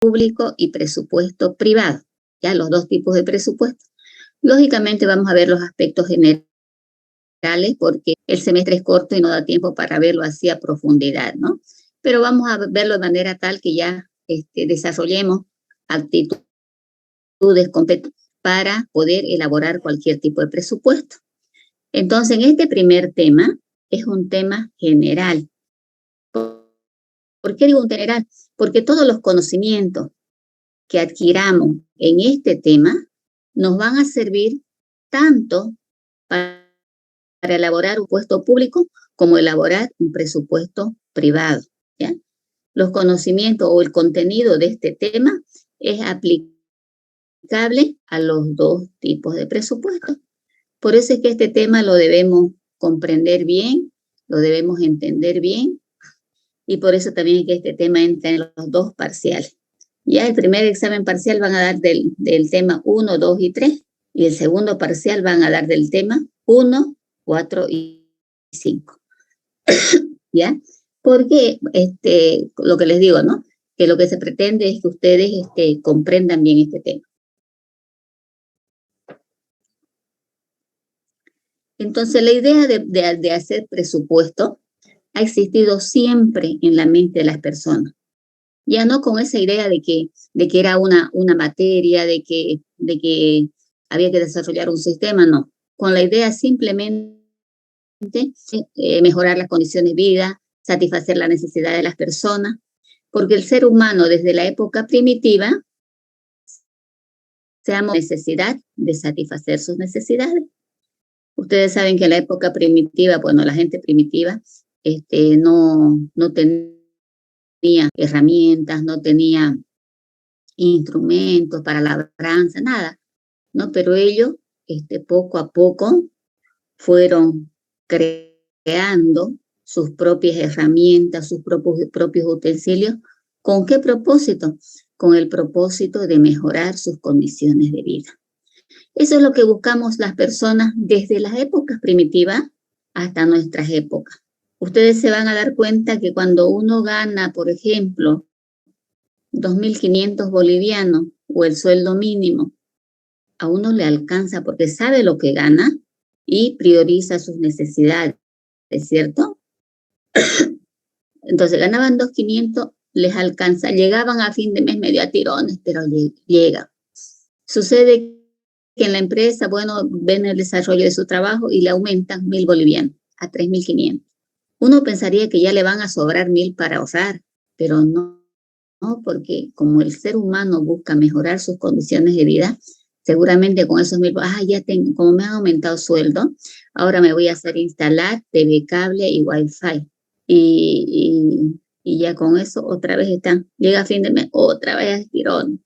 público y presupuesto privado, ya los dos tipos de presupuesto. Lógicamente vamos a ver los aspectos generales porque el semestre es corto y no da tiempo para verlo así a profundidad, ¿no? Pero vamos a verlo de manera tal que ya desarrollemos actitudes competentes para poder elaborar cualquier tipo de presupuesto. Entonces, en este primer tema es un tema general. ¿Por qué digo un general? Porque todos los conocimientos que adquiramos en este tema nos van a servir tanto para elaborar un presupuesto público como elaborar un presupuesto privado, ¿ya? Los conocimientos o el contenido de este tema es aplicable a los dos tipos de presupuestos. Por eso es que este tema lo debemos comprender bien, lo debemos entender bien, y por eso también es que este tema entra en los dos parciales. Ya el primer examen parcial van a dar del tema 1, 2 y 3, y el segundo parcial van a dar del tema 1, 4 y 5. ¿Ya? Porque lo que les digo, ¿no? Que lo que se pretende es que ustedes comprendan bien este tema. Entonces, la idea de hacer presupuesto ha existido siempre en la mente de las personas. Ya no con esa idea de que era una materia, de que había que desarrollar un sistema, no. Con la idea simplemente mejorar las condiciones de vida, satisfacer la necesidad de las personas, porque el ser humano desde la época primitiva se ha necesidad de satisfacer sus necesidades. Ustedes saben que en la época primitiva, bueno, la gente primitiva no tenía herramientas, no tenía instrumentos para labranza, nada, ¿no? Pero ellos poco a poco fueron creando sus propias herramientas, sus propios utensilios. ¿Con qué propósito? Con el propósito de mejorar sus condiciones de vida. Eso es lo que buscamos las personas desde las épocas primitivas hasta nuestras épocas. Ustedes se van a dar cuenta que cuando uno gana, por ejemplo, 2.500 bolivianos o el sueldo mínimo, a uno le alcanza porque sabe lo que gana y prioriza sus necesidades, ¿es cierto? Entonces ganaban 2.500, les alcanza, llegaban a fin de mes medio a tirones, pero llega. Sucede que en la empresa, bueno, ven el desarrollo de su trabajo y le aumentan 1.000 bolivianos a 3.500. Uno pensaría que ya le van a sobrar 1.000 para ahorrar, pero no, porque como el ser humano busca mejorar sus condiciones de vida, seguramente con esos 1.000, ya tengo, como me han aumentado sueldo, ahora me voy a hacer instalar TV cable y Wi-Fi. Y ya con eso otra vez llega a fin de mes, otra vez a estirón.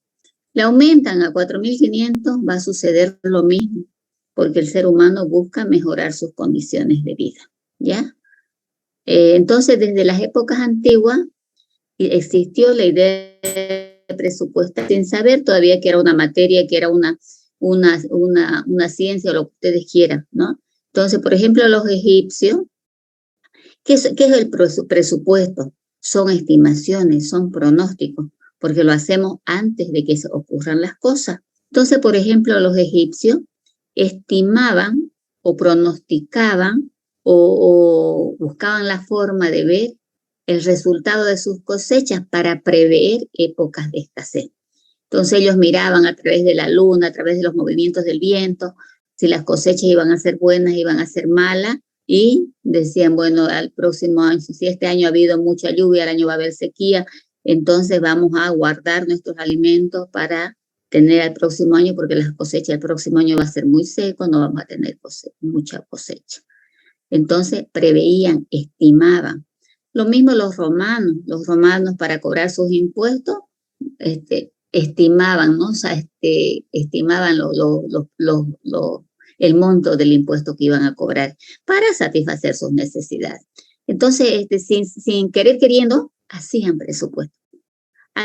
Le aumentan a 4.500, va a suceder lo mismo, porque el ser humano busca mejorar sus condiciones de vida, ¿ya? Entonces, desde las épocas antiguas existió la idea de presupuesto sin saber todavía que era una materia, que era una ciencia o lo que ustedes quieran, ¿no? Entonces, por ejemplo, los egipcios, ¿qué es el presupuesto? Son estimaciones, son pronósticos, porque lo hacemos antes de que se ocurran las cosas. Entonces, por ejemplo, los egipcios estimaban o pronosticaban o buscaban la forma de ver el resultado de sus cosechas para prever épocas de escasez. Entonces ellos miraban a través de la luna, a través de los movimientos del viento, si las cosechas iban a ser buenas, iban a ser malas, y decían, bueno, al próximo año, si este año ha habido mucha lluvia, el año va a haber sequía, entonces vamos a guardar nuestros alimentos para tener al próximo año, porque la cosecha del próximo año va a ser muy seco, no vamos a tener mucha cosecha. Entonces preveían, estimaban. Lo mismo los romanos para cobrar sus impuestos, estimaban, ¿no? O sea, estimaban el monto del impuesto que iban a cobrar para satisfacer sus necesidades. Entonces, sin querer queriendo, hacían presupuesto.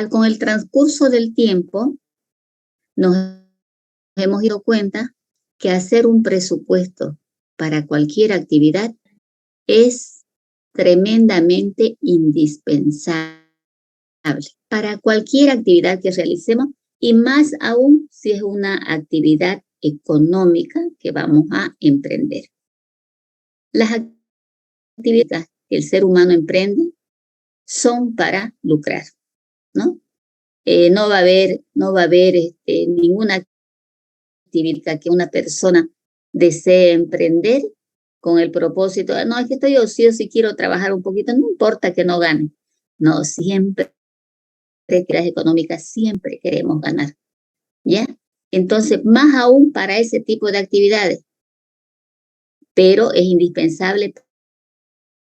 Con el transcurso del tiempo, nos hemos dado cuenta que hacer un presupuesto para cualquier actividad es tremendamente indispensable. para cualquier actividad que realicemos y más aún si es una actividad económica que vamos a emprender. Las actividades que el ser humano emprende son para lucrar, ¿no? No va a haber ninguna actividad que una persona desee emprender con el propósito, no, es que estoy ocioso y quiero trabajar un poquito, no importa que no gane. No, siempre, actividades económicas, siempre queremos ganar, ¿ya? Entonces, más aún para ese tipo de actividades, pero es indispensable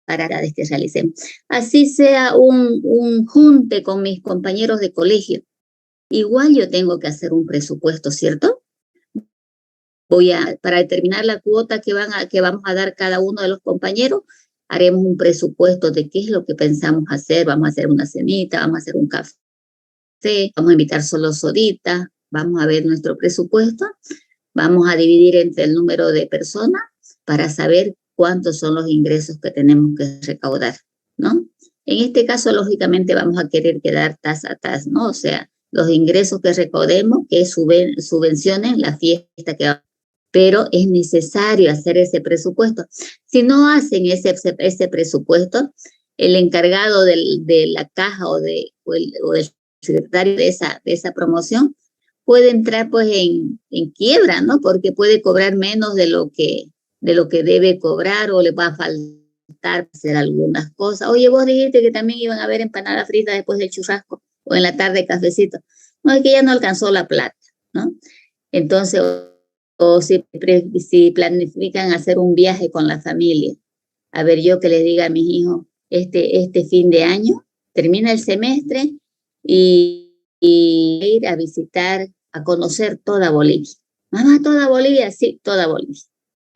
para que realicemos. Así sea un junte con mis compañeros de colegio, igual yo tengo que hacer un presupuesto, ¿cierto? Para determinar la cuota que vamos a dar cada uno de los compañeros, haremos un presupuesto de qué es lo que pensamos hacer. Vamos a hacer una cenita, vamos a hacer un café, vamos a invitar solo soditas, vamos a ver nuestro presupuesto, vamos a dividir entre el número de personas para saber cuántos son los ingresos que tenemos que recaudar, ¿no? En este caso, lógicamente, vamos a querer quedar tasa a tasa, ¿no? O sea, los ingresos que recaudemos, que subvencionen la fiesta que vamos. Pero es necesario hacer ese presupuesto. Si no hacen ese presupuesto, el encargado de la caja o el secretario de esa promoción puede entrar pues en quiebra, ¿no? Porque puede cobrar menos de lo que debe cobrar o le va a faltar hacer algunas cosas. Oye, vos dijiste que también iban a haber empanadas fritas después del churrasco o en la tarde cafecito. No, es que ya no alcanzó la plata, ¿no? Entonces, o si planifican hacer un viaje con la familia. A ver, yo que les diga a mis hijos, este fin de año, termina el semestre y ir a visitar, a conocer toda Bolivia. Mamá, ¿toda Bolivia? Sí, toda Bolivia.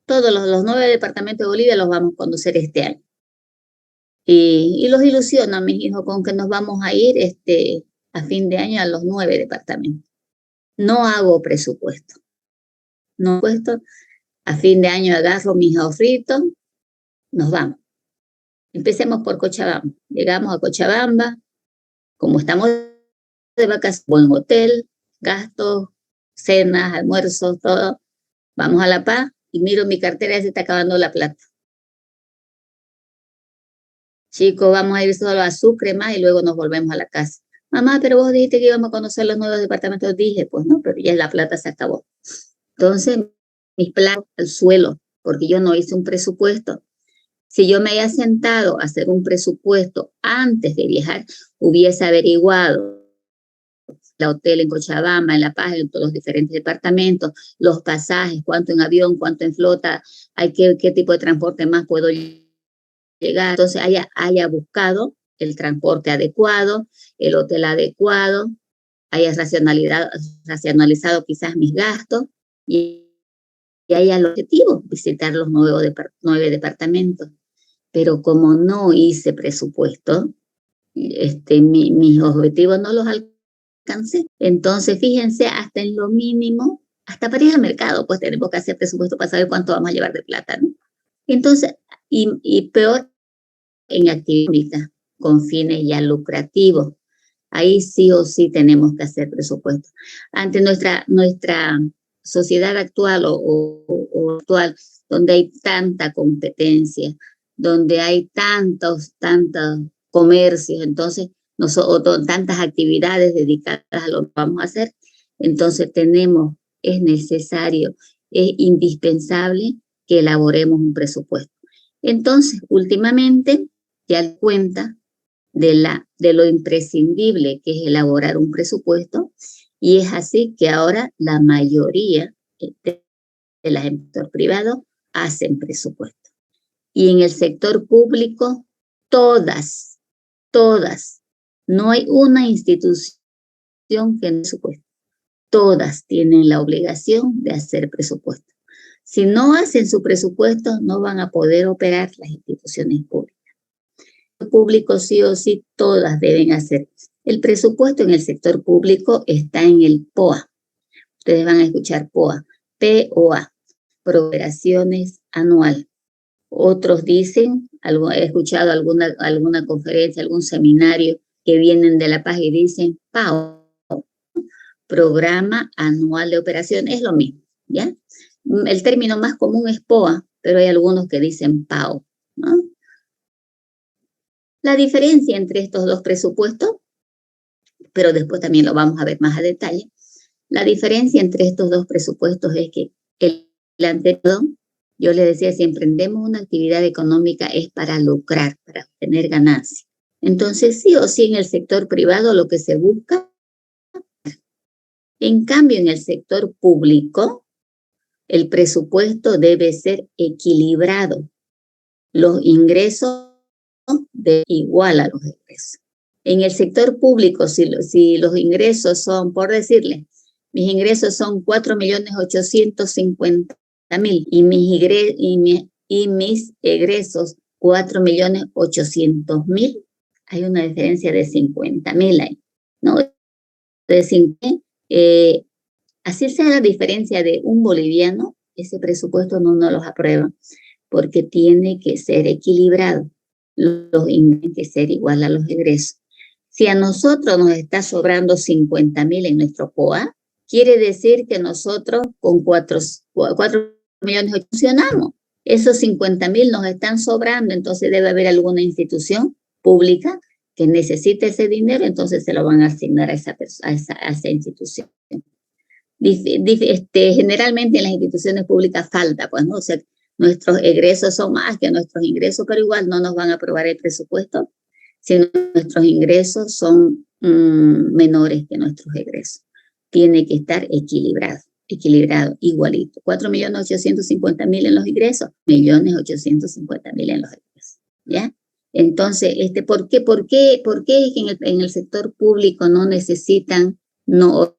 Todos los 9 departamentos de Bolivia los vamos a conocer este año. Y los ilusiono a mis hijos con que nos vamos a ir a fin de año a los 9 departamentos. No hago presupuesto. No puesto, a fin de año agarro mis ahorritos, nos vamos. Empecemos por Cochabamba. Llegamos a Cochabamba, como estamos de vacaciones, buen hotel, gastos, cenas, almuerzos, todo. Vamos a La Paz y miro mi cartera y se está acabando la plata. Chicos, vamos a ir solo a Sucre más y luego nos volvemos a la casa. Mamá, pero vos dijiste que íbamos a conocer los nuevos departamentos. Dije, pues no, pero ya la plata se acabó. Entonces, mis platos al suelo, porque yo no hice un presupuesto. Si yo me haya sentado a hacer un presupuesto antes de viajar, hubiese averiguado el hotel en Cochabamba, en La Paz, en todos los diferentes departamentos, los pasajes, cuánto en avión, cuánto en flota, qué tipo de transporte más puedo llegar. Entonces haya buscado el transporte adecuado, el hotel adecuado, haya racionalizado quizás mis gastos y haya el objetivo, visitar los 9 departamentos. Pero como no hice presupuesto, mis objetivos no los alcancé. Entonces, fíjense, hasta en lo mínimo, hasta para ir al mercado, pues tenemos que hacer presupuesto para saber cuánto vamos a llevar de plata, ¿no? Entonces, y peor en actividades con fines ya lucrativos. Ahí sí o sí tenemos que hacer presupuesto. Ante nuestra sociedad actual o actual, donde hay tanta competencia, donde hay tantos comercios, entonces, tantas actividades dedicadas a lo que vamos a hacer, entonces es necesario, es indispensable que elaboremos un presupuesto. Entonces, últimamente, ya cuenta de lo imprescindible que es elaborar un presupuesto, y es así que ahora la mayoría de las empresas privadas hacen presupuesto. Y en el sector público, todas, no hay una institución que no presupuesto. Todas tienen la obligación de hacer presupuesto. Si no hacen su presupuesto, no van a poder operar las instituciones públicas. Público sí o sí, todas deben hacer. El presupuesto en el sector público está en el POA. Ustedes van a escuchar POA, P-O-A, Programaciones Anual. Otros dicen, he escuchado alguna conferencia, algún seminario que vienen de la paz y dicen PAO, Programa Anual de Operaciones, es lo mismo, ¿ya? El término más común es POA, pero hay algunos que dicen PAO, ¿no? La diferencia entre estos dos presupuestos, pero después también lo vamos a ver más a detalle, la diferencia entre estos dos presupuestos es que el anterior, yo le decía, si emprendemos una actividad económica es para lucrar, para obtener ganancias. Entonces, sí o sí, en el sector privado lo que se busca. En cambio, en el sector público, el presupuesto debe ser equilibrado. Los ingresos de igual a los egresos. En el sector público, si los ingresos son, por decirle, mis ingresos son 4.850.000 y mis egresos 4.800.000, hay una diferencia de 50.000 ahí, ¿no? Así sea la diferencia de un boliviano, ese presupuesto no nos los aprueba, porque tiene que ser equilibrado. Los ingresos tienen que ser igual a los egresos. Si a nosotros nos está sobrando 50.000 en nuestro POA, quiere decir que nosotros con 4 millones funcionamos. Esos 50.000 nos están sobrando, entonces debe haber alguna institución pública que necesite ese dinero, entonces se lo van a asignar a esa institución. Generalmente en las instituciones públicas falta, pues, ¿no? O sea, nuestros egresos son más que nuestros ingresos, pero igual no nos van a aprobar el presupuesto si nuestros ingresos son menores que nuestros egresos. Tiene que estar equilibrado, igualito. 4.850.000 en los ingresos, 1.850.000 en los egresos, ¿ya? Entonces, ¿por qué es que en el sector público no necesitan, no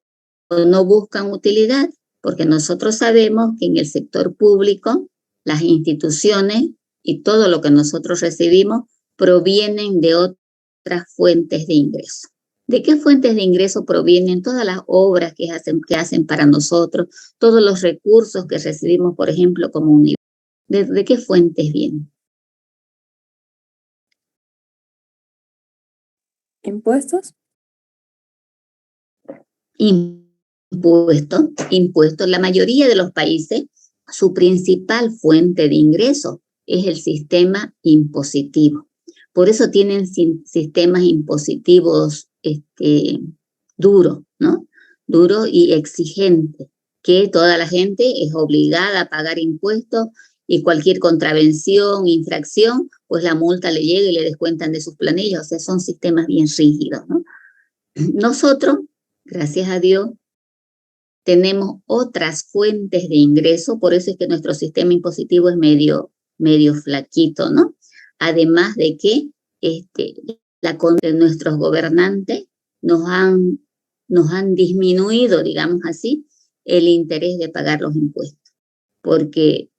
buscan utilidad? Porque nosotros sabemos que en el sector público las instituciones y todo lo que nosotros recibimos provienen de otras fuentes de ingreso. ¿De qué fuentes de ingreso provienen todas las obras que hacen para nosotros, todos los recursos que recibimos, por ejemplo, como universidad? ¿De qué fuentes vienen? ¿Impuestos? Impuestos. La mayoría de los países, su principal fuente de ingreso es el sistema impositivo. Por eso tienen sistemas impositivos duros, ¿no? Duro y exigente, que toda la gente es obligada a pagar impuestos y cualquier contravención, infracción, pues la multa le llega y le descuentan de sus planillas. O sea, son sistemas bien rígidos, ¿no? Nosotros, gracias a Dios, tenemos otras fuentes de ingreso, por eso es que nuestro sistema impositivo es medio flaquito, ¿no? Además de que nuestros gobernantes nos han disminuido, digamos así, el interés de pagar los impuestos, porque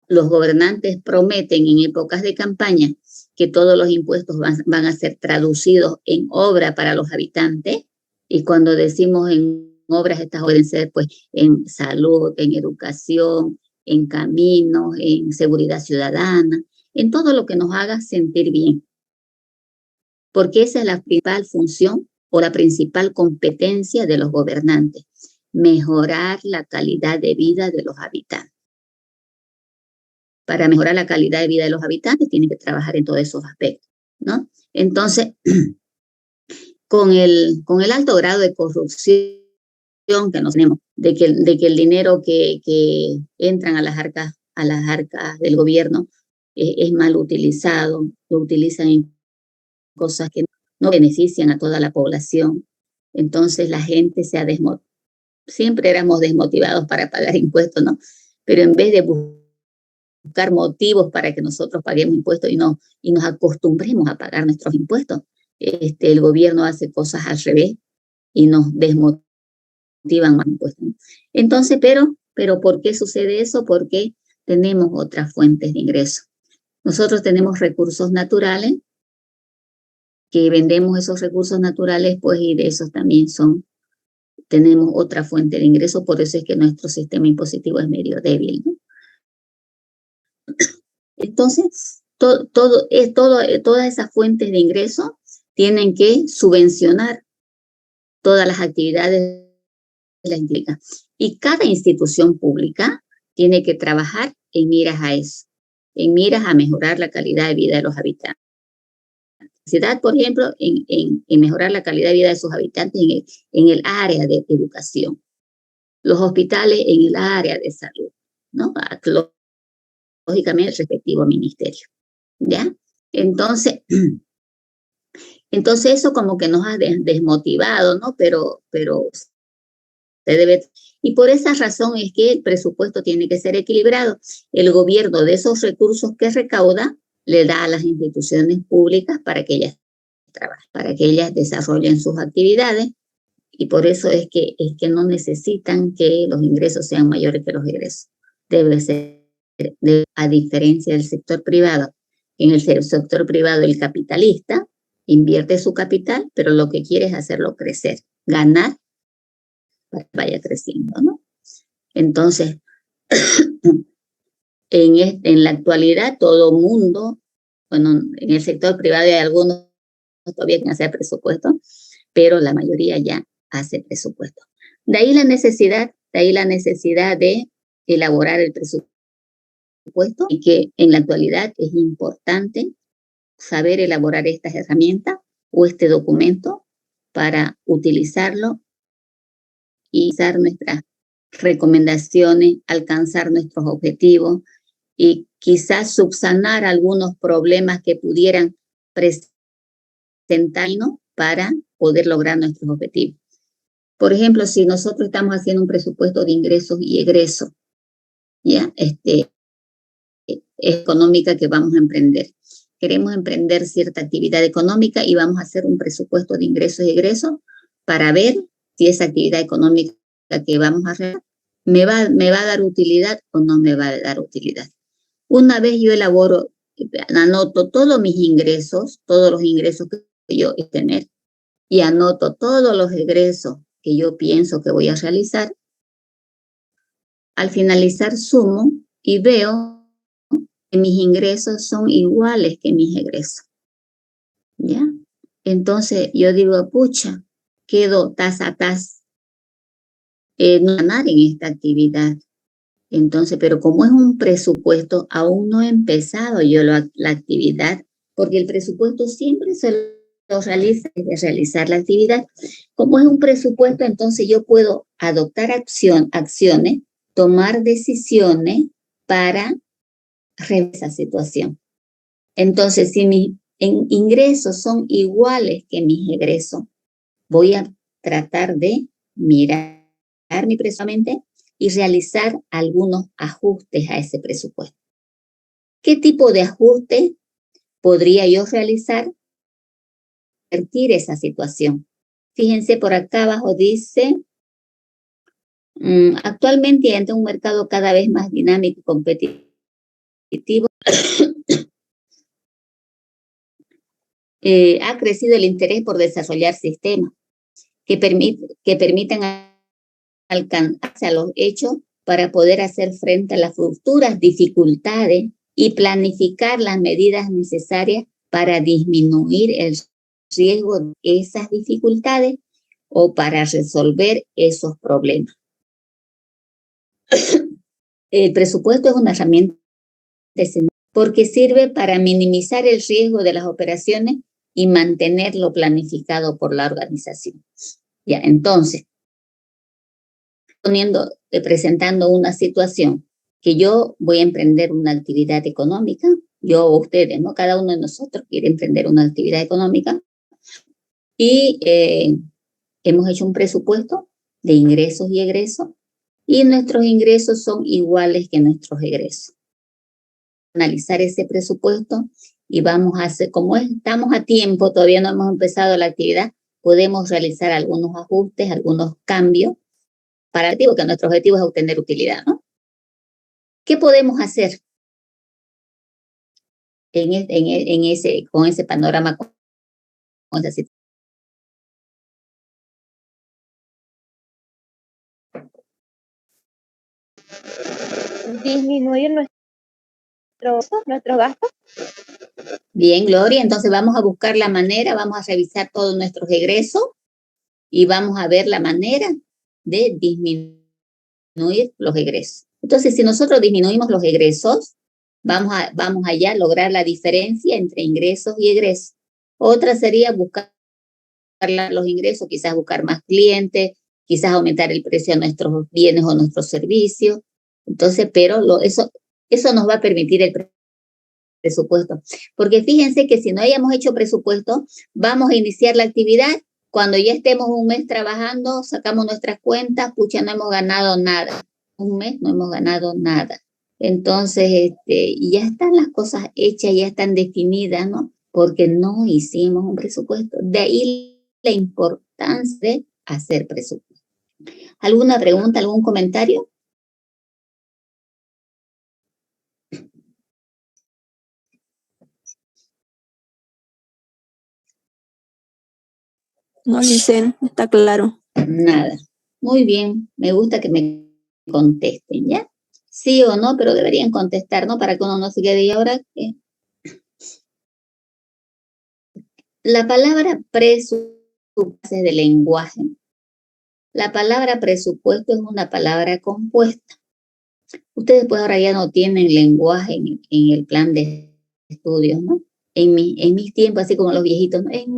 los gobernantes prometen en épocas de campaña que todos los impuestos van a ser traducidos en obra para los habitantes, y cuando decimos en obras, estas pueden ser pues en salud, en educación, en caminos, en seguridad ciudadana, en todo lo que nos haga sentir bien. Porque esa es la principal función o la principal competencia de los gobernantes, mejorar la calidad de vida de los habitantes. Para mejorar la calidad de vida de los habitantes tienen que trabajar en todos esos aspectos, ¿no? Entonces, con el alto grado de corrupción que nos tenemos, de que el dinero que entran a las arcas del gobierno es mal utilizado, lo utilizan en cosas que no benefician a toda la población. Entonces la gente se ha desmotivado. Siempre éramos desmotivados para pagar impuestos, ¿no? Pero en vez de buscar motivos para que nosotros paguemos impuestos y nos acostumbremos a pagar nuestros impuestos, el gobierno hace cosas al revés y nos desmotivan más impuestos. Entonces, pero ¿por qué sucede eso? Porque tenemos otras fuentes de ingreso. Nosotros tenemos recursos naturales, que vendemos esos recursos naturales, pues, y de esos también tenemos otra fuente de ingreso, por eso es que nuestro sistema impositivo es medio débil, ¿no? Entonces, todas esas fuentes de ingreso tienen que subvencionar todas las actividades de la institución. Y cada institución pública tiene que trabajar en miras a eso, en miras a mejorar la calidad de vida de los habitantes. Ciudad, por ejemplo, en mejorar la calidad de vida de sus habitantes en el área de educación, los hospitales en el área de salud, ¿no? Lógicamente el respectivo ministerio, ¿ya? Entonces eso como que nos ha desmotivado, ¿no? Pero se debe, y por esa razón es que el presupuesto tiene que ser equilibrado. El gobierno de esos recursos que recauda le da a las instituciones públicas para que ellas trabajen, para que ellas desarrollen sus actividades, y por eso es que no necesitan que los ingresos sean mayores que los egresos. Debe ser, a diferencia del sector privado. En el sector privado, el capitalista invierte su capital, pero lo que quiere es hacerlo crecer, ganar para que vaya creciendo, ¿no? Entonces, en la actualidad, todo mundo, bueno, en el sector privado hay algunos todavía que hacer presupuesto, pero la mayoría ya hace presupuesto. De ahí la necesidad de elaborar el presupuesto, y que en la actualidad es importante saber elaborar estas herramientas o este documento para utilizarlo y usar nuestras recomendaciones, alcanzar nuestros objetivos y quizás subsanar algunos problemas que pudieran presentarnos para poder lograr nuestros objetivos. Por ejemplo, si nosotros estamos haciendo un presupuesto de ingresos y egresos, ¿ya? Económica que vamos a emprender. Queremos emprender cierta actividad económica y vamos a hacer un presupuesto de ingresos y egresos para ver si esa actividad económica que vamos a hacer me va a dar utilidad o no me va a dar utilidad. Una vez yo elaboro, anoto todos mis ingresos, todos los ingresos que yo voy a tener, y anoto todos los egresos que yo pienso que voy a realizar, al finalizar sumo y veo que mis ingresos son iguales que mis egresos, ¿ya? Entonces yo digo, pucha, quedo tas a tas, no ganar en esta actividad. Entonces, pero como es un presupuesto, aún no he empezado yo la actividad, porque el presupuesto siempre se lo realiza de realizar la actividad. Como es un presupuesto, entonces yo puedo adoptar acciones, tomar decisiones para revisar esa situación. Entonces, si mis ingresos son iguales que mis egresos, voy a tratar de mirar mi presupuesto y realizar algunos ajustes a ese presupuesto. ¿Qué tipo de ajuste podría yo realizar para revertir esa situación? Fíjense, por acá abajo dice, actualmente ante un mercado cada vez más dinámico y competitivo, ha crecido el interés por desarrollar sistemas que permitan alcanzarse a los hechos para poder hacer frente a las futuras dificultades y planificar las medidas necesarias para disminuir el riesgo de esas dificultades o para resolver esos problemas. El presupuesto es una herramienta porque sirve para minimizar el riesgo de las operaciones y mantenerlo planificado por la organización. Ya, entonces, presentando una situación que yo voy a emprender una actividad económica, yo o ustedes, ¿no? Cada uno de nosotros quiere emprender una actividad económica y hemos hecho un presupuesto de ingresos y egresos y nuestros ingresos son iguales que nuestros egresos. Analizar ese presupuesto y vamos a hacer, como estamos a tiempo, todavía no hemos empezado la actividad, podemos realizar algunos ajustes, algunos cambios para que nuestro objetivo es obtener utilidad, ¿no? ¿Qué podemos hacer con ese panorama? Con esa situación? Disminuir nuestros gastos. Bien, Gloria, entonces vamos a buscar la manera, vamos a revisar todos nuestros egresos y vamos a ver la manera de disminuir los egresos. Entonces, si nosotros disminuimos los egresos, vamos allá a lograr la diferencia entre ingresos y egresos. Otra sería buscar los ingresos, quizás buscar más clientes, quizás aumentar el precio de nuestros bienes o nuestros servicios. Entonces, pero eso nos va a permitir el presupuesto. Porque fíjense que si no hayamos hecho presupuesto, vamos a iniciar la actividad. Cuando ya estemos un mes trabajando, sacamos nuestras cuentas, pucha, no hemos ganado nada. Un mes no hemos ganado nada. Entonces, ya están las cosas hechas, ya están definidas, ¿no? Porque no hicimos un presupuesto. De ahí la importancia de hacer presupuesto. ¿Alguna pregunta, algún comentario? No, Licen, está claro. Nada. Muy bien, me gusta que me contesten, ¿ya? Sí o no, pero deberían contestar, ¿no? Para que uno no se quede. Y ahora, ¿qué? La palabra presupuesto de lenguaje. La palabra presupuesto es una palabra compuesta. Ustedes pues ahora ya no tienen lenguaje en el plan de estudios, ¿no? En mis tiempos, así como los viejitos, ¿no? En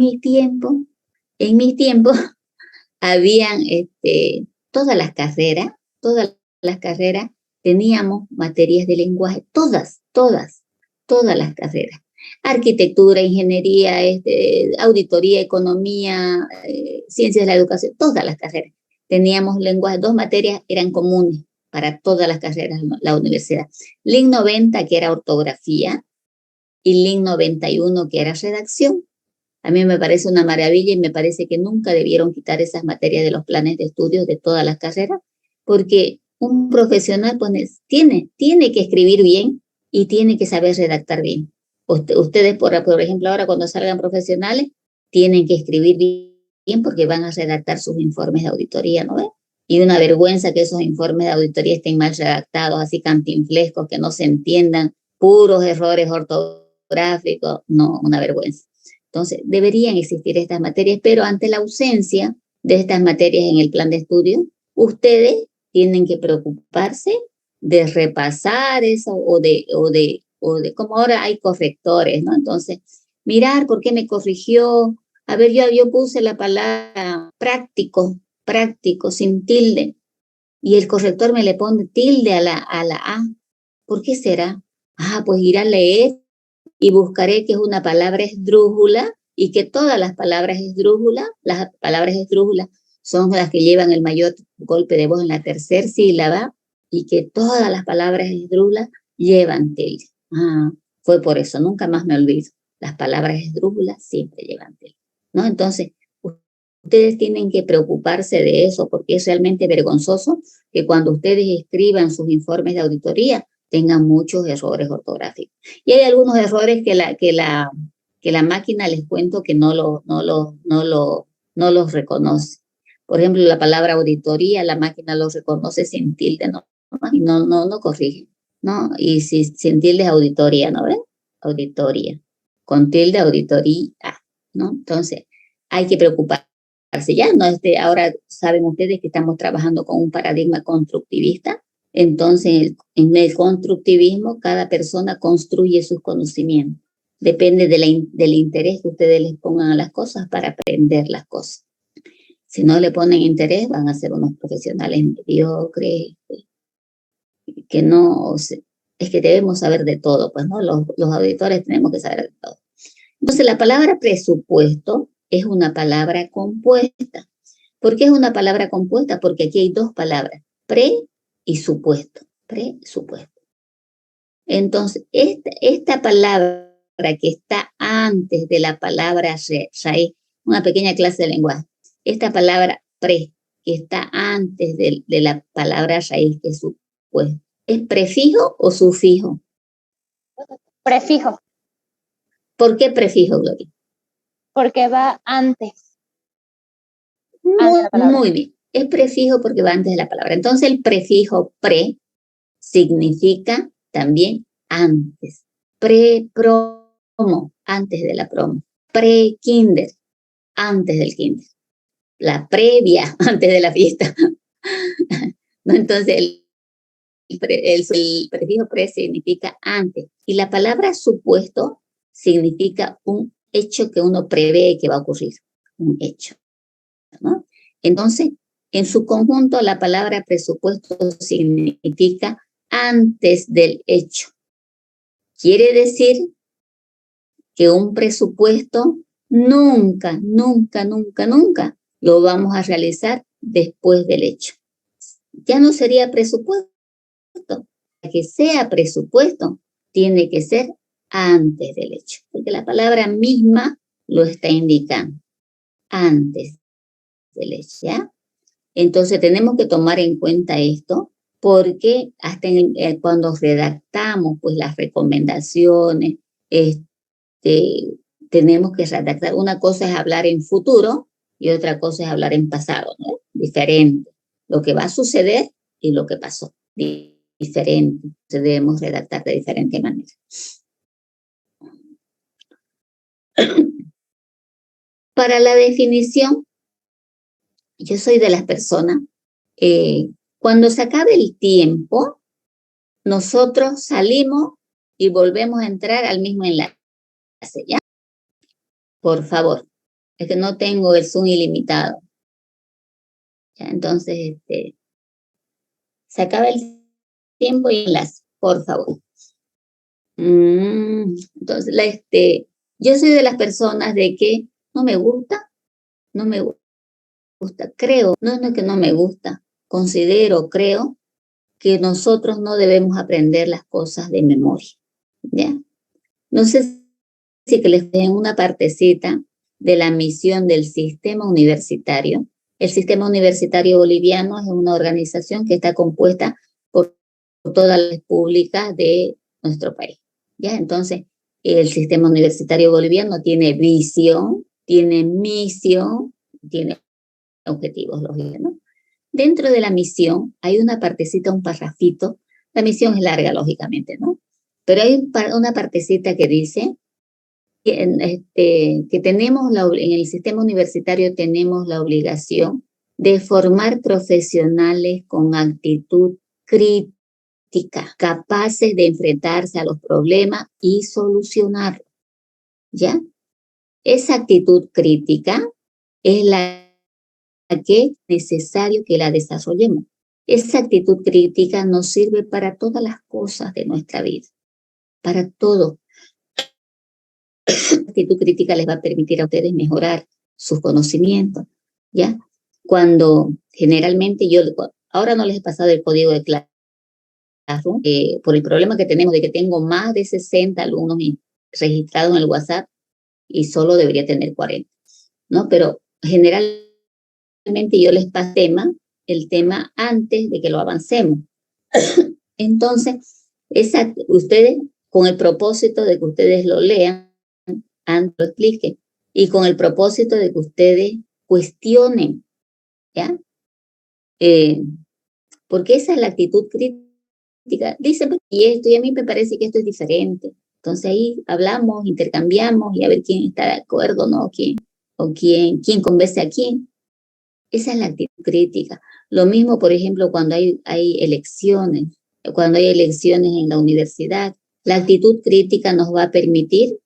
mis tiempos habían todas las carreras teníamos materias de lenguaje, todas las carreras. Arquitectura, ingeniería, auditoría, economía, ciencias de la educación, todas las carreras. Teníamos lenguaje, 2 materias eran comunes para todas las carreras, la universidad. LIN 90, que era ortografía, y LIN 91, que era redacción. A mí me parece una maravilla y me parece que nunca debieron quitar esas materias de los planes de estudios de todas las carreras, porque un profesional pues, tiene que escribir bien y tiene que saber redactar bien. Ustedes, por ejemplo, ahora cuando salgan profesionales, tienen que escribir bien porque van a redactar sus informes de auditoría, ¿no ves? Y una vergüenza que esos informes de auditoría estén mal redactados, así cantinflescos, que no se entiendan, puros errores ortográficos, no, una vergüenza. Entonces, deberían existir estas materias, pero ante la ausencia de estas materias en el plan de estudio, ustedes tienen que preocuparse de repasar eso o de como ahora hay correctores, ¿no? Entonces, mirar por qué me corrigió. A ver, yo puse la palabra práctico, sin tilde, y el corrector me le pone tilde a la A. ¿Por qué será? Pues ir a leer y buscaré que es una palabra esdrújula y que todas las palabras esdrújulas son las que llevan el mayor golpe de voz en la tercera sílaba y que todas las palabras esdrújulas llevan tilde. Fue por eso, nunca más me olvido. Las palabras esdrújulas siempre llevan tilde, ¿no? Entonces, ustedes tienen que preocuparse de eso porque es realmente vergonzoso que cuando ustedes escriban sus informes de auditoría tengan muchos errores ortográficos. Y hay algunos errores que la máquina, les cuento, que no los reconoce. Por ejemplo, la palabra auditoría, la máquina los reconoce sin tilde, ¿no? Y no corrige, ¿no? Y si sin tilde es auditoría, ¿no ven? Auditoría. Con tilde, auditoría, ¿no? Entonces, hay que preocuparse. Ya no ahora saben ustedes que estamos trabajando con un paradigma constructivista. Entonces, en el constructivismo, cada persona construye sus conocimientos. Depende del interés que ustedes les pongan a las cosas para aprender las cosas. Si no le ponen interés, van a ser unos profesionales mediocres, que no, es que debemos saber de todo, pues, ¿no? Los auditores tenemos que saber de todo. Entonces, la palabra presupuesto es una palabra compuesta. ¿Por qué es una palabra compuesta? Porque aquí hay 2 palabras, pre y supuesto, presupuesto. Entonces, esta palabra que está antes de la palabra raíz, una pequeña clase de lenguaje, esta palabra pre, que está antes de la palabra raíz, que es supuesto, ¿es prefijo o sufijo? Prefijo. ¿Por qué prefijo, Gloria? Porque va antes. Muy bien. Es prefijo porque va antes de la palabra. Entonces, el prefijo pre significa también antes. promo, antes de la promo. Pre-kinder, antes del kinder. La previa, antes de la fiesta. ¿No? Entonces, el prefijo pre significa antes. Y la palabra supuesto significa un hecho que uno prevé que va a ocurrir. Un hecho, ¿no? Entonces, en su conjunto, la palabra presupuesto significa antes del hecho. Quiere decir que un presupuesto nunca lo vamos a realizar después del hecho. Ya no sería presupuesto. Para que sea presupuesto, tiene que ser antes del hecho, porque la palabra misma lo está indicando, antes del hecho, ¿ya? Entonces tenemos que tomar en cuenta esto, porque hasta cuando redactamos pues las recomendaciones, tenemos que redactar. Una cosa es hablar en futuro y otra cosa es hablar en pasado, ¿no? Diferente. Lo que va a suceder y lo que pasó. Diferente. Debemos redactar de diferente manera. Para la definición, yo soy de las personas, cuando se acabe el tiempo, nosotros salimos y volvemos a entrar al mismo enlace, ¿ya? Por favor, es que no tengo el Zoom ilimitado. ¿Ya? Entonces, se acaba el tiempo y enlace, por favor. Entonces, yo soy de las personas de que no me gusta, creo, no es que no me gusta, creo que nosotros no debemos aprender las cosas de memoria, ¿ya? No sé si que les den una partecita de la misión del sistema universitario. El sistema universitario boliviano es una organización que está compuesta por todas las públicas de nuestro país, ¿ya? Entonces, el sistema universitario boliviano tiene visión, tiene misión, tiene objetivos, lógicos, ¿no? Dentro de la misión hay una partecita, un parrafito. La misión es larga, lógicamente, ¿no? Pero hay una partecita que dice que tenemos en el sistema universitario tenemos la obligación de formar profesionales con actitud crítica, capaces de enfrentarse a los problemas y solucionarlos, ¿ya? Esa actitud crítica es la que es necesario que la desarrollemos. Esa actitud crítica nos sirve para todas las cosas de nuestra vida, para todo. La actitud crítica les va a permitir a ustedes mejorar sus conocimientos, ¿ya? Cuando generalmente ahora no les he pasado el código de Classroom, por el problema que tenemos de que tengo más de 60 alumnos registrados en el WhatsApp y solo debería tener 40, ¿no? Pero generalmente yo les paso el tema antes de que lo avancemos. Entonces, ustedes, con el propósito de que ustedes lo lean, antes lo explique, y con el propósito de que ustedes cuestionen, ¿ya? Porque esa es la actitud crítica. Dicen, y a mí me parece que esto es diferente. Entonces ahí hablamos, intercambiamos y a ver quién está de acuerdo, ¿no? ¿Quién convence a quién? Esa es la actitud crítica. Lo mismo, por ejemplo, cuando hay elecciones en la universidad, la actitud crítica nos va a permitir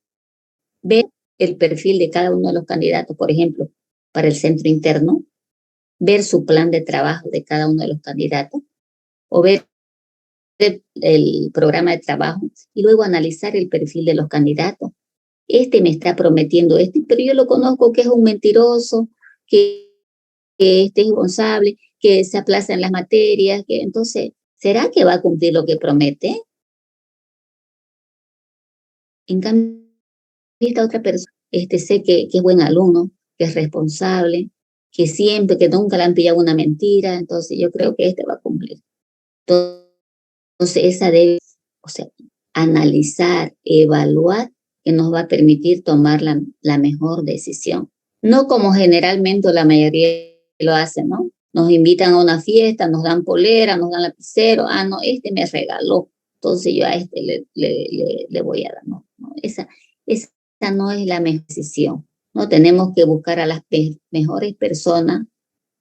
ver el perfil de cada uno de los candidatos, por ejemplo, para el centro interno, ver su plan de trabajo de cada uno de los candidatos, o ver el programa de trabajo y luego analizar el perfil de los candidatos. Me está prometiendo pero yo lo conozco que es un mentiroso, que es irresponsable, que se aplaza en las materias, entonces, ¿será que va a cumplir lo que promete? En cambio, esta otra persona, sé que es buen alumno, que es responsable, que nunca le han pillado una mentira, entonces yo creo que va a cumplir. Entonces, esa debe, analizar, evaluar, que nos va a permitir tomar la mejor decisión. No como generalmente la mayoría lo hacen, ¿no? Nos invitan a una fiesta, nos dan polera, nos dan lapicero, no, me regaló, entonces yo a le voy a dar, ¿no? esa no es la mejor decisión. No tenemos que buscar a las mejores personas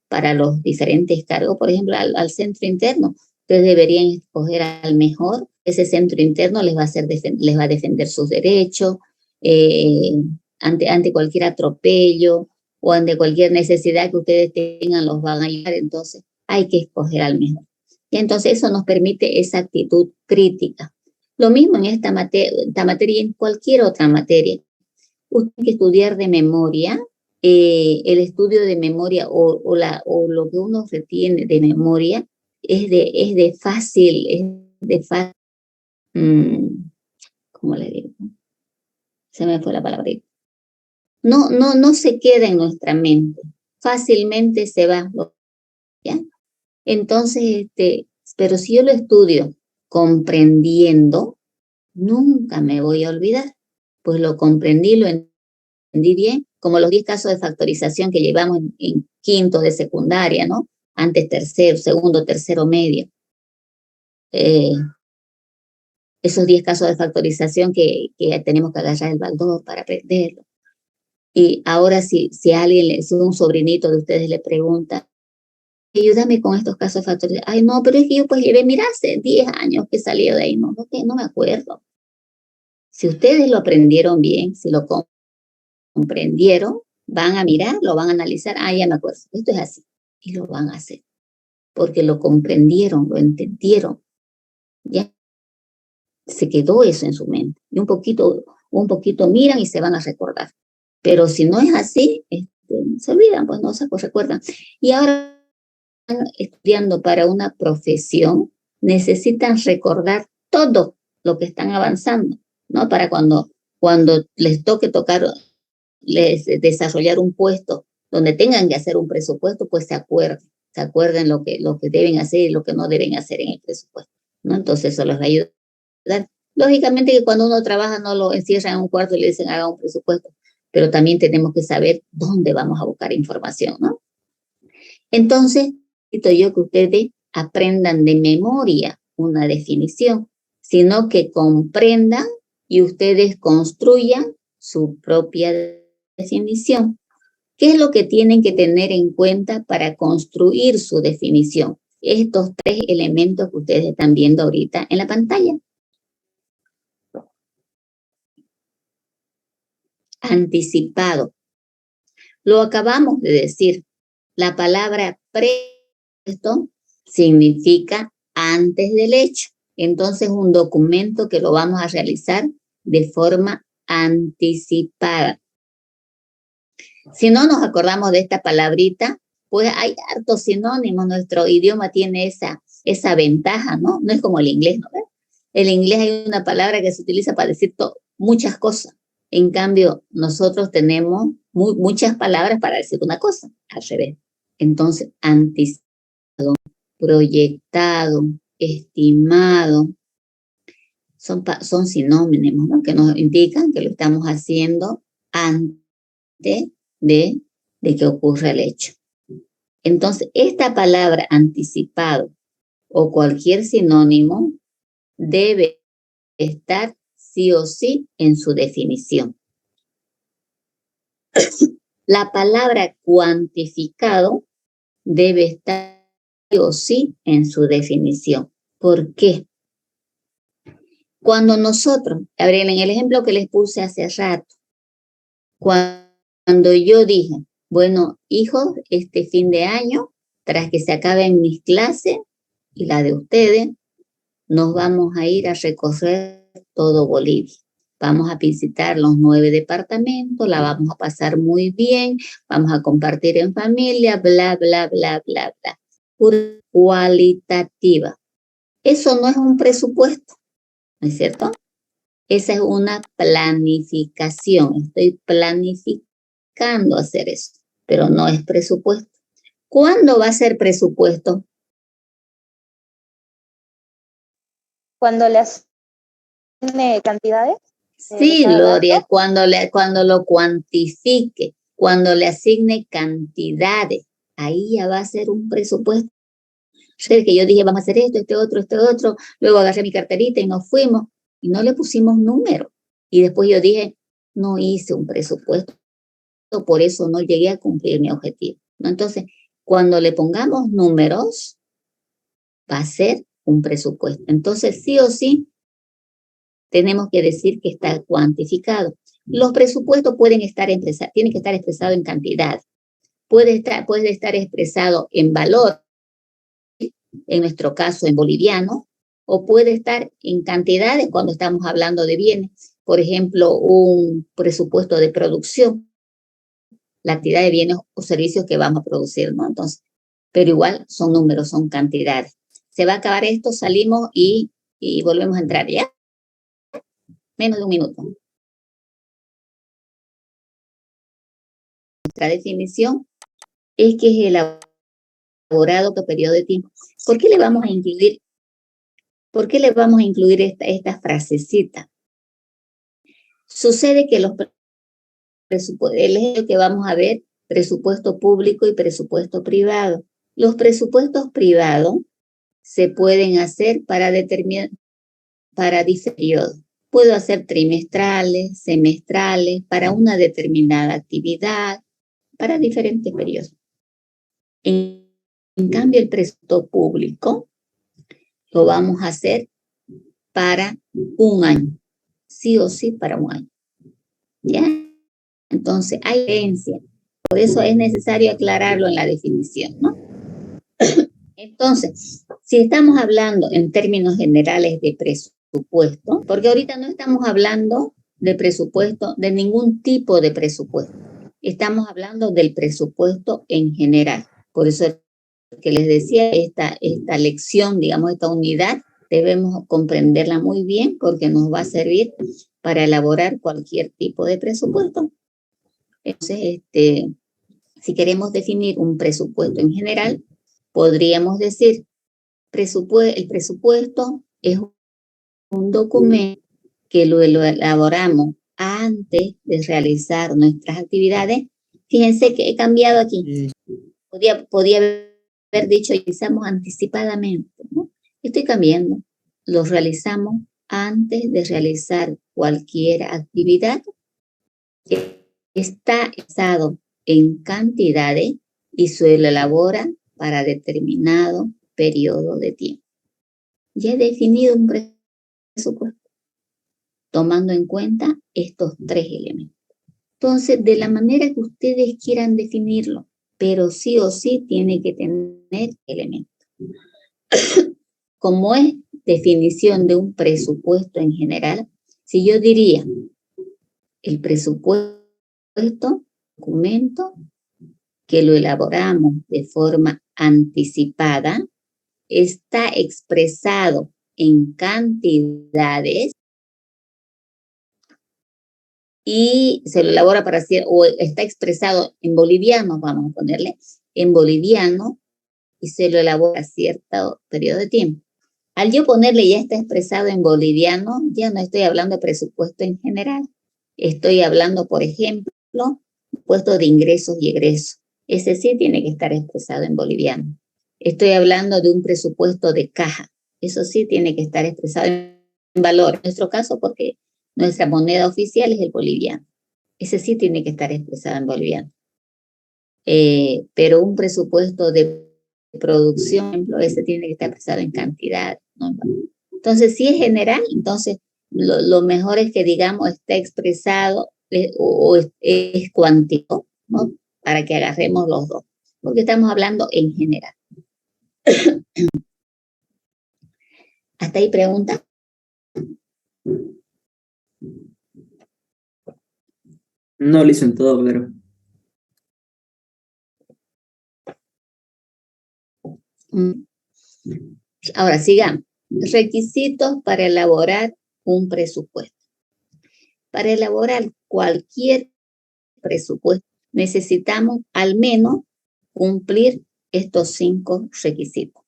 para los diferentes cargos, por ejemplo, al centro interno. Ustedes deberían escoger al mejor. Ese centro interno les va a les va a defender sus derechos ante cualquier atropello o ante cualquier necesidad que ustedes tengan, los van a ayudar. Entonces, hay que escoger al mejor. Y entonces eso nos permite esa actitud crítica. Lo mismo en esta materia y en cualquier otra materia. Usted tiene que estudiar de memoria. El estudio de memoria o lo que uno retiene de memoria es de fácil, ¿cómo le digo? Se me fue la palabra. No se queda en nuestra mente, fácilmente se va, ¿ya? Entonces, pero si yo lo estudio comprendiendo, nunca me voy a olvidar, pues lo comprendí, lo entendí bien, como los 10 casos de factorización que llevamos en quinto de secundaria, ¿no? Antes tercero, segundo, tercero, medio. Esos 10 casos de factorización que tenemos que agarrar el baldor para aprenderlo. Y ahora si alguien, si un sobrinito de ustedes le pregunta, ayúdame con estos casos de factorización. Ay, no, pero es que yo pues llevé, mira, hace 10 años que salí de ahí, no me acuerdo. Si ustedes lo aprendieron bien, si lo comprendieron, van a mirar, lo van a analizar, ya me acuerdo, esto es así, y lo van a hacer, porque lo comprendieron, lo entendieron, ya se quedó eso en su mente, y un poquito miran y se van a recordar, pero si no es así, se olvidan, pues no se recuerdan, y ahora estudiando para una profesión, necesitan recordar todo lo que están avanzando, ¿no? Para cuando les toque desarrollar un puesto donde tengan que hacer un presupuesto, pues se acuerden lo que deben hacer y lo que no deben hacer en el presupuesto, ¿no? Entonces eso les va a ayudar. Lógicamente que cuando uno trabaja no lo encierran en un cuarto y le dicen haga un presupuesto, pero también tenemos que saber dónde vamos a buscar información, ¿no? Entonces, necesito yo que ustedes aprendan de memoria una definición, sino que comprendan y ustedes construyan su propia definición. ¿Qué es lo que tienen que tener en cuenta para construir su definición? Estos 3 elementos que ustedes están viendo ahorita en la pantalla. Anticipado. Lo acabamos de decir. La palabra presupuesto significa antes del hecho. Entonces, un documento que lo vamos a realizar de forma anticipada. Si no nos acordamos de esta palabrita, pues hay hartos sinónimos. Nuestro idioma tiene esa ventaja, ¿no? No es como el inglés, ¿no? El inglés hay una palabra que se utiliza para decir muchas cosas. En cambio, nosotros tenemos muchas palabras para decir una cosa, al revés. Entonces, anticipado, proyectado, estimado, son sinónimos, ¿no? Que nos indican que lo estamos haciendo antes de que ocurra el hecho. Entonces, esta palabra anticipado o cualquier sinónimo debe estar sí o sí en su definición. La palabra cuantificado debe estar sí o sí en su definición. ¿Por qué? Cuando nosotros, a ver, en el ejemplo que les puse hace rato, cuando yo dije, bueno, hijos, este fin de año, tras que se acaben mis clases y la de ustedes, nos vamos a ir a recorrer todo Bolivia. Vamos a visitar los 9 departamentos, la vamos a pasar muy bien, vamos a compartir en familia, bla, bla, bla, bla, bla. Cualitativa. Eso no es un presupuesto, ¿no es cierto? Esa es una planificación. Estoy planificando hacer eso, pero no es presupuesto. ¿Cuándo va a ser presupuesto? Cuando le asigne cantidades. Sí, Gloria, cuando lo cuantifique, cuando le asigne cantidades, ahí ya va a ser un presupuesto. Que yo dije, vamos a hacer esto, este otro, luego agarré mi carterita y nos fuimos y no le pusimos número. Y después yo dije, no hice un presupuesto, por eso no llegué a cumplir mi objetivo, ¿no? Entonces, cuando le pongamos números, va a ser un presupuesto. Entonces, sí o sí, tenemos que decir que está cuantificado. Los presupuestos tienen que estar expresados en cantidad. Puede estar expresado en valor, en nuestro caso en boliviano, o puede estar en cantidades cuando estamos hablando de bienes. Por ejemplo, un presupuesto de producción, la actividad de bienes o servicios que vamos a producir, ¿no? Entonces, pero igual son números, son cantidades. Se va a acabar esto, salimos y volvemos a entrar, ¿ya? Menos de un minuto. Nuestra definición es que es elaborado por periodo de tiempo. ¿Por qué le vamos a incluir esta frasecita? Sucede que los presupuestos, el ejemplo que vamos a ver, presupuesto público y presupuesto privado. Los presupuestos privados se pueden hacer para diferentes periodos. Puedo hacer trimestrales, semestrales, para una determinada actividad, para diferentes periodos. En cambio, el presupuesto público lo vamos a hacer para un año, sí o sí para un año. ¿Ya? Entonces, hay diferencia. Por eso es necesario aclararlo en la definición, ¿no? Entonces, si estamos hablando en términos generales de presupuesto, porque ahorita no estamos hablando de presupuesto, de ningún tipo de presupuesto. Estamos hablando del presupuesto en general. Por eso que les decía, esta lección, digamos, esta unidad, debemos comprenderla muy bien porque nos va a servir para elaborar cualquier tipo de presupuesto. Entonces, si queremos definir un presupuesto en general, podríamos decir, el presupuesto es un documento que lo elaboramos antes de realizar nuestras actividades. Fíjense que he cambiado aquí. Podía haber dicho, realizamos anticipadamente, ¿no? Estoy cambiando. Lo realizamos antes de realizar cualquier actividad. Está expresado en cantidades y se lo elabora para determinado periodo de tiempo. Ya he definido un presupuesto tomando en cuenta estos tres elementos. Entonces, de la manera que ustedes quieran definirlo, pero sí o sí tiene que tener elementos. Como es definición de un presupuesto en general, si yo diría el presupuesto, documento que lo elaboramos de forma anticipada, está expresado en cantidades y se lo elabora para hacer, o está expresado en boliviano, vamos a ponerle, en boliviano, y se lo elabora a cierto periodo de tiempo. Al yo ponerle ya está expresado en boliviano, ya no estoy hablando de presupuesto en general. Estoy hablando, por ejemplo, puesto de ingresos y egresos. Ese sí tiene que estar expresado en boliviano. Estoy hablando de un presupuesto de caja. Eso sí tiene que estar expresado en valor. En nuestro caso, porque nuestra moneda oficial es el boliviano. Ese sí tiene que estar expresado en boliviano. Pero un presupuesto de producción, por ejemplo, ese tiene que estar expresado en cantidad, ¿no? Entonces, si es general, entonces lo mejor es que, digamos, está expresado o es cuántico, ¿no? Para que agarremos los dos, porque estamos hablando en general. ¿Hasta ahí pregunta? No lo hice en todo, pero... Ahora, sigamos. Requisitos para elaborar un presupuesto. Para elaborar cualquier presupuesto necesitamos al menos cumplir estos 5 requisitos.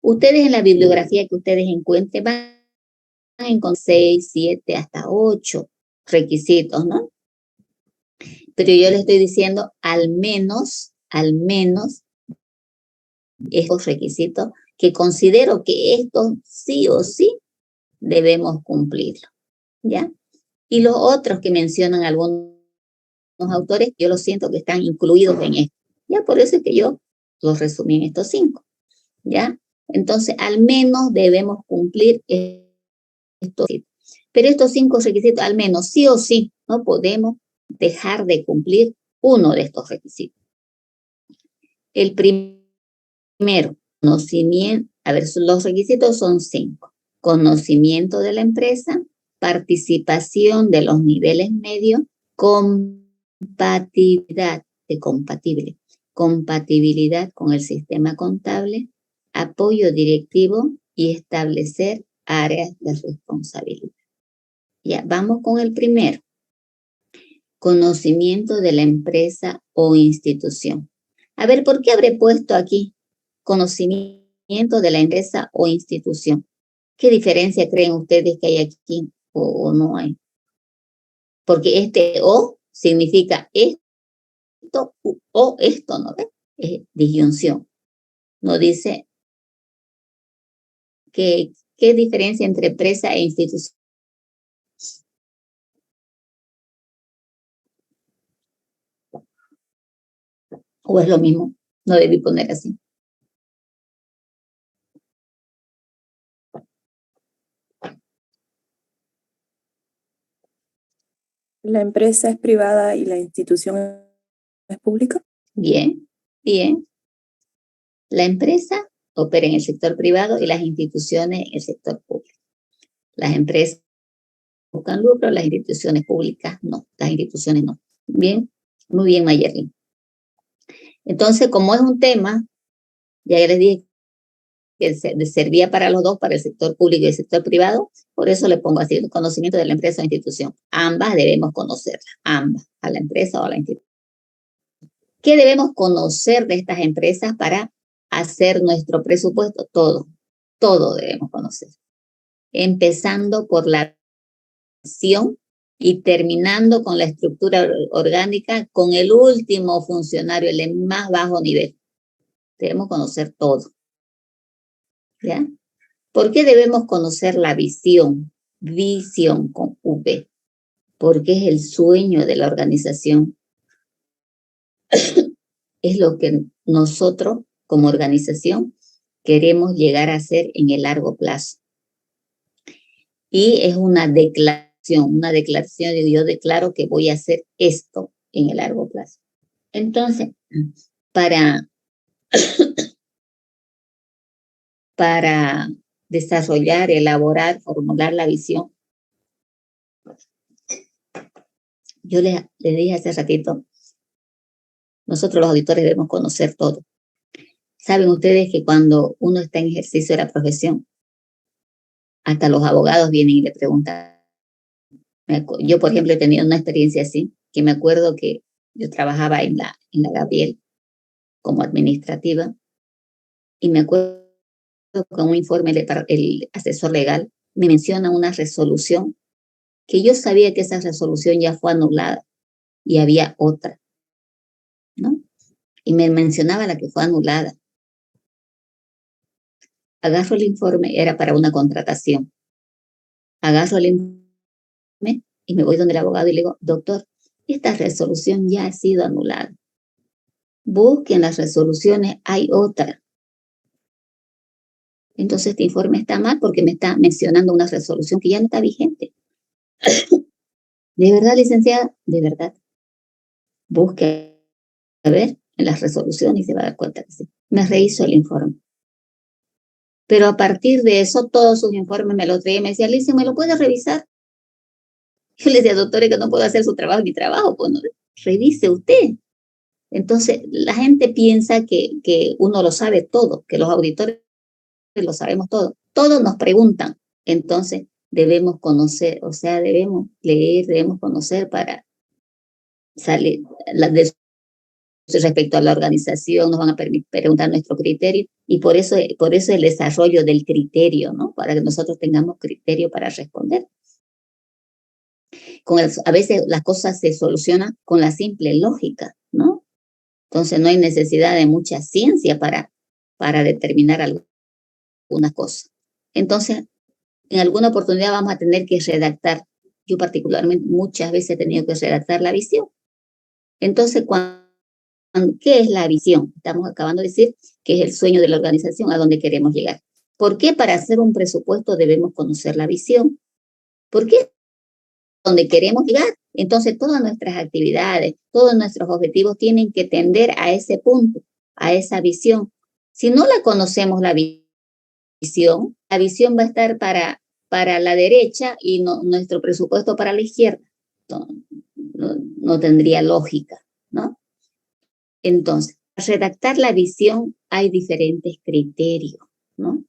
Ustedes en la bibliografía que ustedes encuentren van a encontrar 6, 7, hasta 8 requisitos, ¿no? Pero yo les estoy diciendo al menos estos requisitos que considero que estos sí o sí debemos cumplirlo, ¿ya? Y los otros que mencionan algunos autores, yo lo siento que están incluidos en esto. Ya por eso es que yo los resumí en estos 5. ¿Ya? Entonces, al menos debemos cumplir estos 5. Pero estos 5 requisitos, al menos sí o sí, no podemos dejar de cumplir uno de estos requisitos. El primero, conocimiento, a ver, los requisitos son 5. Conocimiento de la empresa, participación de los niveles medios, compatibilidad con el sistema contable, apoyo directivo y establecer áreas de responsabilidad. Ya, vamos con el primero. Conocimiento de la empresa o institución. A ver, ¿por qué habré puesto aquí conocimiento de la empresa o institución? ¿Qué diferencia creen ustedes que hay aquí o no hay? Porque este o significa esto o esto, ¿no ves? Es disyunción. No dice qué diferencia entre empresa e institución. ¿O es lo mismo? No debí poner así. ¿La empresa es privada y la institución es pública? Bien, bien. La empresa opera en el sector privado y las instituciones en el sector público. Las empresas buscan lucro, las instituciones públicas no. Las instituciones no. Bien, muy bien, Mayerlin. Entonces, como es un tema, ya les dije que servía para los dos, para el sector público y el sector privado, por eso le pongo así, el conocimiento de la empresa o institución. Ambas debemos conocerlas, ambas, a la empresa o a la institución. ¿Qué debemos conocer de estas empresas para hacer nuestro presupuesto? Todo debemos conocer. Empezando por la visión y terminando con la estructura orgánica, con el último funcionario, el más bajo nivel. Debemos conocer todo. ¿Ya? ¿Por qué debemos conocer la visión? Visión con V. Porque es el sueño de la organización. Es lo que nosotros, como organización, queremos llegar a ser en el largo plazo. Y es una declaración, yo declaro que voy a hacer esto en el largo plazo. Entonces, para desarrollar, elaborar, formular la visión, yo les dije hace ratito, nosotros los auditores debemos conocer todo. Saben ustedes que cuando uno está en ejercicio de la profesión, hasta los abogados vienen y le preguntan. Yo, por ejemplo, he tenido una experiencia así, que me acuerdo que yo trabajaba en la Gabriel como administrativa, y me acuerdo que un informe, el asesor legal me menciona una resolución, que yo sabía que esa resolución ya fue anulada, y había otra, ¿no? Y me mencionaba la que fue anulada. Agarro el informe, era para una contratación. Agarro el informe y me voy donde el abogado y le digo, doctor, esta resolución ya ha sido anulada. Busquen las resoluciones, hay otra. Entonces este informe está mal porque me está mencionando una resolución que ya no está vigente. ¿De verdad, licenciada? De verdad. Busque a ver en las resoluciones y se va a dar cuenta que sí. Me rehizo el informe. Pero a partir de eso, todos sus informes me los traía y me decía, Alicia, ¿me lo puede revisar? Yo le decía, doctora, que no puedo hacer su trabajo, mi trabajo. Pues no, revise usted. Entonces, la gente piensa que uno lo sabe todo, que los auditores lo sabemos todo. Todos nos preguntan. Entonces, debemos conocer, o sea, debemos leer, debemos conocer para salir. Respecto a la organización, nos van a preguntar nuestro criterio, y por eso el desarrollo del criterio, ¿no? Para que nosotros tengamos criterio para responder. A veces las cosas se solucionan con la simple lógica, ¿no? Entonces no hay necesidad de mucha ciencia para determinar algunas cosas. Entonces, en alguna oportunidad vamos a tener que redactar yo particularmente muchas veces he tenido que redactar la visión. Entonces, ¿qué es la visión? Estamos acabando de decir que es el sueño de la organización a donde queremos llegar. ¿Por qué para hacer un presupuesto debemos conocer la visión? ¿Por qué? Donde queremos llegar. Entonces, todas nuestras actividades, todos nuestros objetivos tienen que tender a ese punto, a esa visión. Si no la conocemos la visión va a estar para la derecha y nuestro presupuesto para la izquierda. No tendría lógica, ¿no? Entonces, para redactar la visión hay diferentes criterios, ¿no?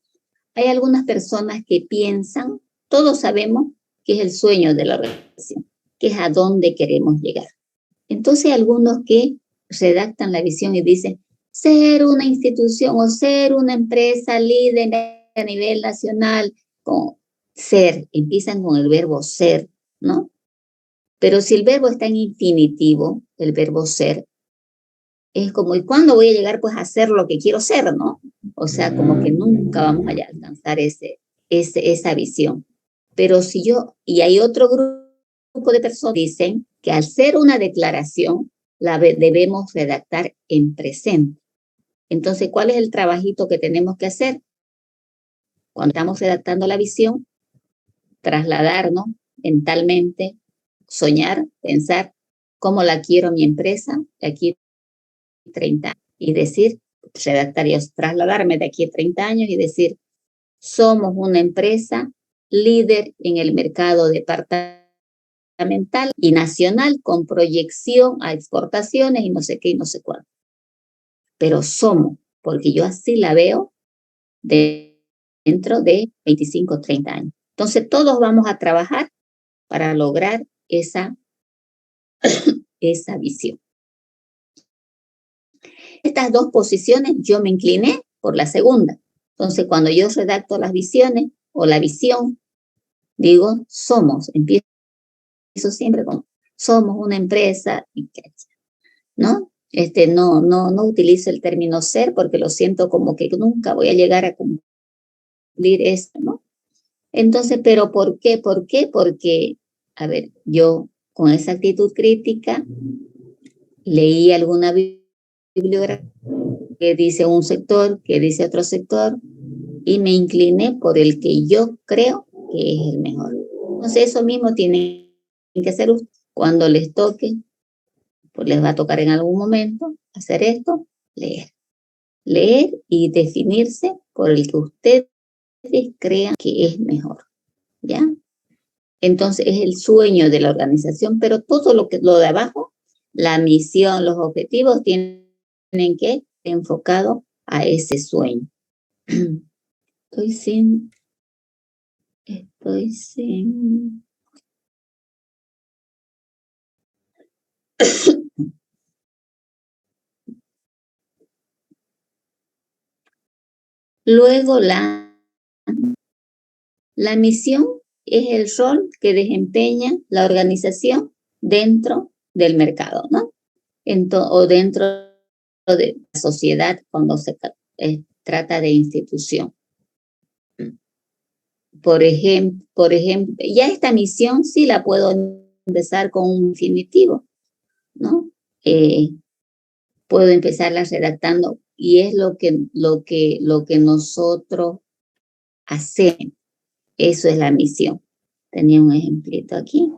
Hay algunas personas que piensan, todos sabemos que es el sueño de la organización, que es a dónde queremos llegar. Entonces, hay algunos que redactan la visión y dicen, ser una institución o ser una empresa líder a nivel nacional, con ser, empiezan con el verbo ser, ¿no? Pero si el verbo está en infinitivo, el verbo ser, es como, ¿y cuándo voy a llegar pues a ser lo que quiero ser, no? O sea, como que nunca vamos a alcanzar esa visión. Pero si y hay otro grupo de personas que dicen que al ser una declaración, la debemos redactar en presente. Entonces, ¿cuál es el trabajito que tenemos que hacer? Cuando estamos redactando la visión, trasladarnos mentalmente, soñar, pensar cómo la quiero mi empresa de aquí 30 años y decir, trasladarme de aquí a 30 años y decir, somos una empresa líder en el mercado departamental y nacional con proyección a exportaciones y no sé qué y no sé cuánto. Pero somos, porque yo así la veo dentro de 25 o 30 años. Entonces todos vamos a trabajar para lograr esa visión. Estas dos posiciones yo me incliné por la segunda. Entonces, cuando yo redacto las visiones o la visión, digo, empiezo siempre con, somos una empresa, ¿no? No utilizo el término ser porque lo siento como que nunca voy a llegar a cumplir eso, ¿no? Entonces, ¿pero por qué? ¿Por qué? Porque, a ver, yo con esa actitud crítica leí alguna bibliografía que dice un sector, que dice otro sector, y me incliné por el que yo creo que es el mejor. Entonces, eso mismo tienen que hacer ustedes. Cuando les toque, pues les va a tocar en algún momento hacer esto, leer. Leer y definirse por el que ustedes crean que es mejor, ¿ya? Entonces, es el sueño de la organización, pero todo lo de abajo, la misión, los objetivos, tienen que enfocado a ese sueño. Estoy sin. Luego la misión es el rol que desempeña la organización dentro del mercado, ¿no? O dentro de la sociedad cuando se trata de institución. Por ejemplo, ya esta misión sí la puedo empezar con un infinitivo, ¿no? Puedo empezarla redactando y es lo que nosotros hacemos. Eso es la misión. Tenía un ejemplito aquí.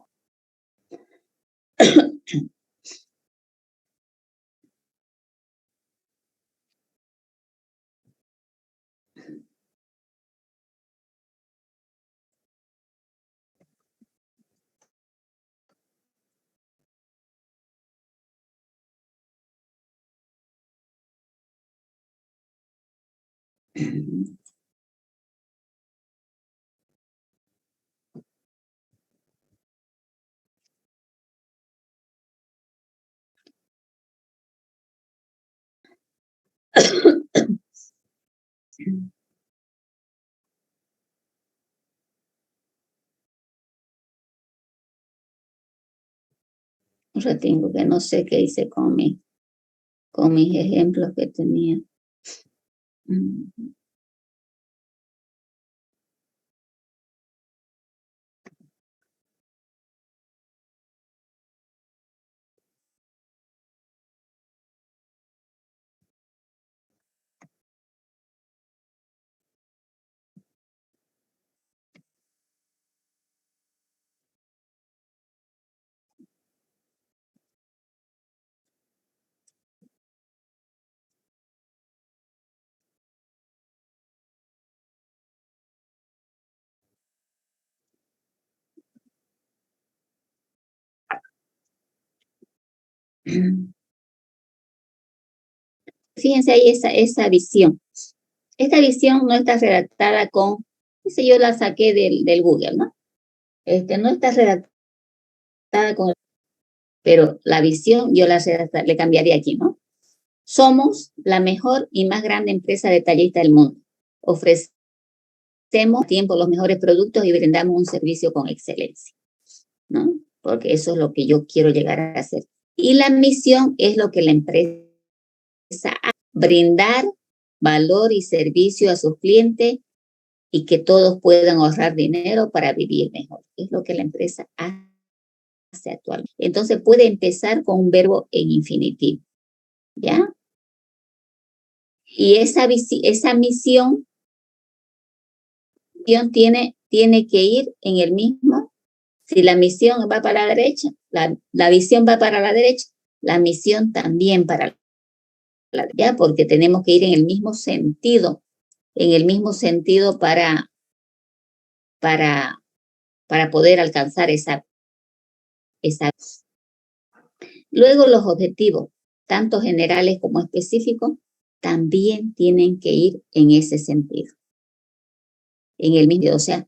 Un ratito que no sé qué hice con mis ejemplos que tenía. Fíjense ahí esa visión. Esta visión no está redactada con, ese yo la saqué del Google, ¿no? No está redactada con, pero la visión yo le cambiaría aquí, ¿no? Somos la mejor y más grande empresa detallista del mundo. Ofrecemos a tiempo los mejores productos y brindamos un servicio con excelencia, ¿no? Porque eso es lo que yo quiero llegar a hacer. Y la misión es lo que la empresa hace, brindar valor y servicio a sus clientes y que todos puedan ahorrar dinero para vivir mejor. Es lo que la empresa hace actualmente. Entonces puede empezar con un verbo en infinitivo, ¿ya? Y esa misión tiene que ir en el mismo. Si la misión va para la derecha, la visión va para la derecha, la misión también para la derecha, porque tenemos que ir en el mismo sentido para poder alcanzar esa. Luego los objetivos, tanto generales como específicos, también tienen que ir en ese sentido. En el mismo, o sea,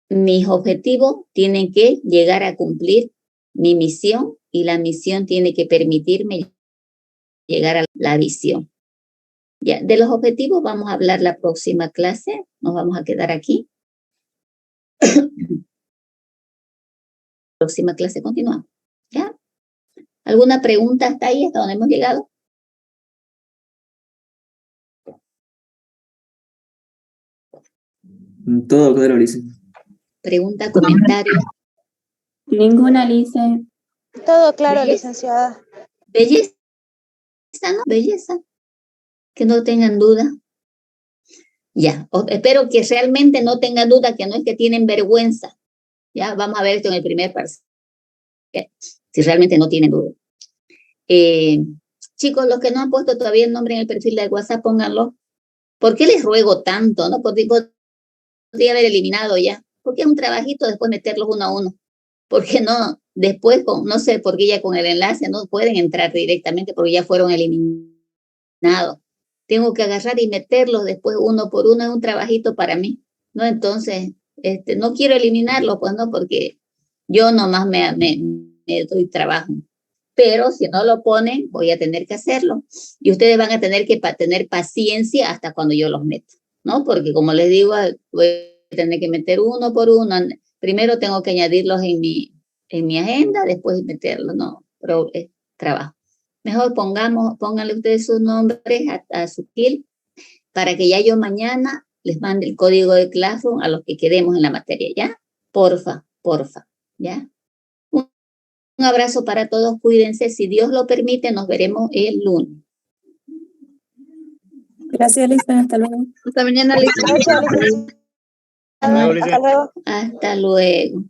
mis objetivos tienen que llegar a cumplir mi misión y la misión tiene que permitirme llegar a la visión. Ya, de los objetivos vamos a hablar la próxima clase, nos vamos a quedar aquí. Próxima clase continuamos, ¿ya? ¿Alguna pregunta hasta ahí, hasta donde hemos llegado? Todo claro, Lice. Pregunta, comentario. Ninguna, Lice. Todo claro, Belleza. licenciada. Belleza, ¿no? Belleza. Que no tengan duda. Ya, espero que realmente no tengan duda, que no es que tienen vergüenza. Ya, vamos a ver esto en el primer parcial. Si realmente no tienen duda. Chicos, los que no han puesto todavía el nombre en el perfil de WhatsApp, pónganlo. ¿Por qué les ruego tanto? ¿No? Podría haber eliminado ya. Porque es un trabajito después meterlos uno a uno. Porque no, después, no sé por qué ya con el enlace no pueden entrar directamente porque ya fueron eliminados. Tengo que agarrar y meterlos después uno por uno, es un trabajito para mí, ¿no? Entonces, no quiero eliminarlos, pues no, porque yo nomás me doy trabajo. Pero si no lo ponen, voy a tener que hacerlo. Y ustedes van a tener que tener paciencia hasta cuando yo los meta, ¿no? Porque como les digo, voy a tener que meter uno por uno. Primero tengo que añadirlos en mi agenda, después meterlos, ¿no? Pero es trabajo. Mejor pónganle ustedes sus nombres a su skill para que ya yo mañana les mande el código de Classroom a los que quedemos en la materia, ¿ya? Porfa, ¿ya? Un abrazo para todos, cuídense. Si Dios lo permite, nos veremos el lunes. Gracias, Lice. Hasta luego. Hasta mañana, Lice. Gracias, licenciada. Hasta luego. Hasta luego.